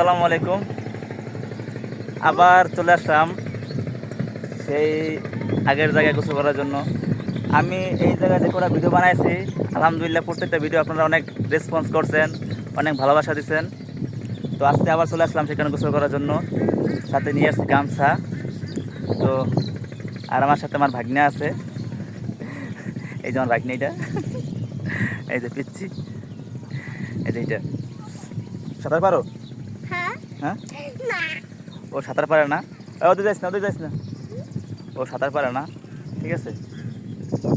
আসসালামু আলাইকুম। আবার চলে আসলাম সেই আগের জায়গায় গোসল করার জন্য। আমি এই জায়গায় যে কটা ভিডিও বানাইছি, আলহামদুলিল্লাহ প্রত্যেকটা ভিডিও আপনারা অনেক রেসপন্স করছেন, অনেক ভালোবাসা দিচ্ছেন। তো আজকে আবার চলে আসলাম সেখানে গোসল করার জন্য। সাথে নিয়ে আসছি গামছা। তো আর আমার সাথে আমার ভাগ্নে আছে, এই যে আমার ভাগ্নিটা, এই যে পিচ্ছি, এই যে এইটা। সাঁতার পারো? হ্যাঁ। ও সাঁতার পারে না, ওদের যাইস না, ওদের যাইস না, ও সাঁতার পারে না। ঠিক আছে,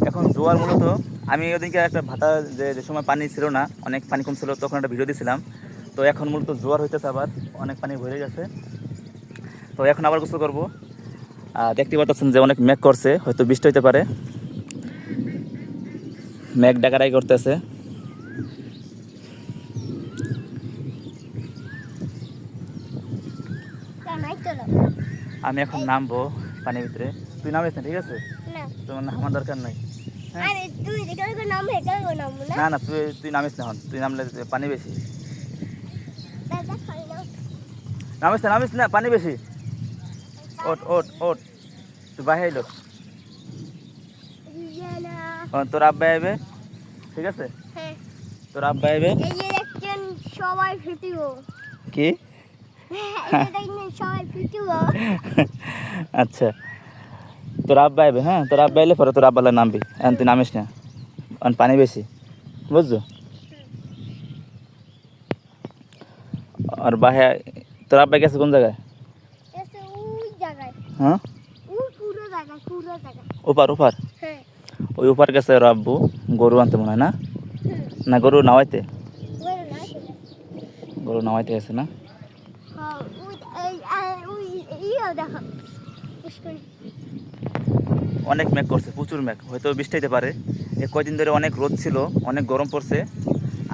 এখন জোয়ার মূলত আমি ওদিকে একটা ভাটা যে সময় পানি ছিল না, অনেক পানি কম ছিল, তখন একটা ভিডিও দিয়েছিলাম। তো এখন মূলত জোয়ার হইতেছে, আবার অনেক পানি ভরে গেছে। তো এখন আবার গোসল করবো। দেখতে পাচ্ছেন যে অনেক মেঘ করছে, হয়তো বৃষ্টি হইতে পারে। মেঘ ডাকাডাকি করতেছে। আমি এখন নামবো পানির ভিতরে। তুই নামিস না, ঠিক আছে? তোমার নামার দরকার নাই। না না, তুই নামিস না, হন তুই নামলে পানি বেশি। নামিস না, পানি বেশি। ওট ওট ওট, তুই বাহে এলো। তোর আব্বা আইবে, ঠিক আছে? তোর আব্বা আইবে। কি? আচ্ছা, তোর আব্বা আইবে। হ্যাঁ, তোর আব্বা আইলে পরে তোর আব্বালে নামবি। এখন তুই নামিস না, পানি বেশি, বুঝছো? আর বাহে তোর আব্বা গেছে কোন জায়গায়? হ্যাঁ, ওপার ওপার, ওই ওপার গেছে ওর আব্বু গরু আনতে মনে হয়। না না, গরু নাওয়াইতে, গরু নাওয়াইতে গেছে না? অনেক মেঘ করছে, প্রচুর মেঘ, হয়তো বৃষ্টি হতে পারে। এই কয়দিন ধরে অনেক রোদ ছিল, অনেক গরম পড়ছে।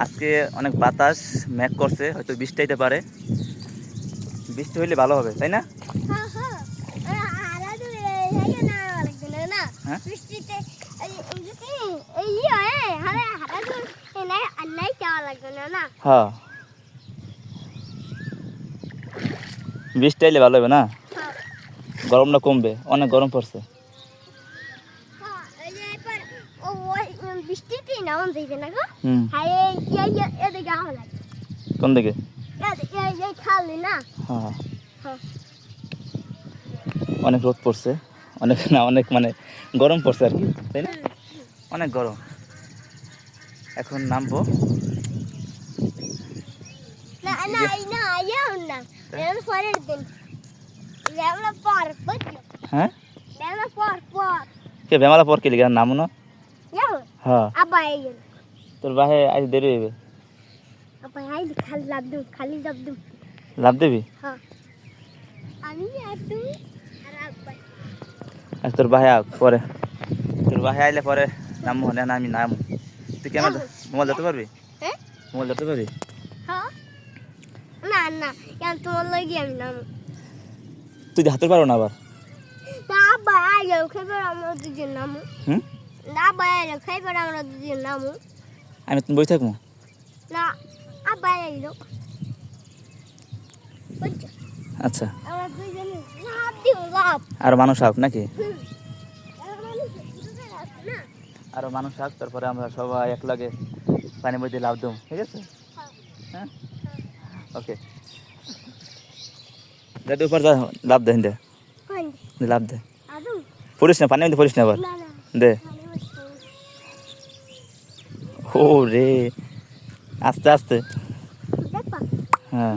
আজকে অনেক বাতাস, মেঘ করছে, হয়তো বৃষ্টি হতে পারে। বৃষ্টি হইলে ভালো হবে, তাই না? হ্যাঁ, বৃষ্টি আইলে ভালো হবে না? গরমটা কমবে, অনেক গরম পড়ছে। কোন দিকে? অনেক রোদ পড়ছে, অনেক না অনেক মানে গরম পড়ছে আর কি, তাই না? অনেক গরম। এখন নামবো। হ্যাঁ, কে বেমালা পর কে লিখে নামো না? হ্যাঁ, তোর বাহে আজ দেরি হইবে। লাভ দিবি? আজ তোর বাহে পরে, তোর বাহে আইলে পরে নামবো না, আমি নাম। তুই কেমন মোবাইল ধরতে পারবি? মোবাইল ধরতে পারবি? তুই হাতের পারো না আবার? আমি তুমি বই থাকবো। আচ্ছা, আর মানুষ হোক নাকি? আরো মানুষ হোক, তারপরে আমরা সবাই এক লাগে পানি মধ্যে লাভ দেবো, ঠিক আছে? হ্যাঁ, ওকে। দাদি উপর যা, লাভ দে, লাভ দে, পড়িস না, পানি মধ্যে পড়িস না আবার, দে। ও রে, আস্তে আস্তে। হ্যাঁ।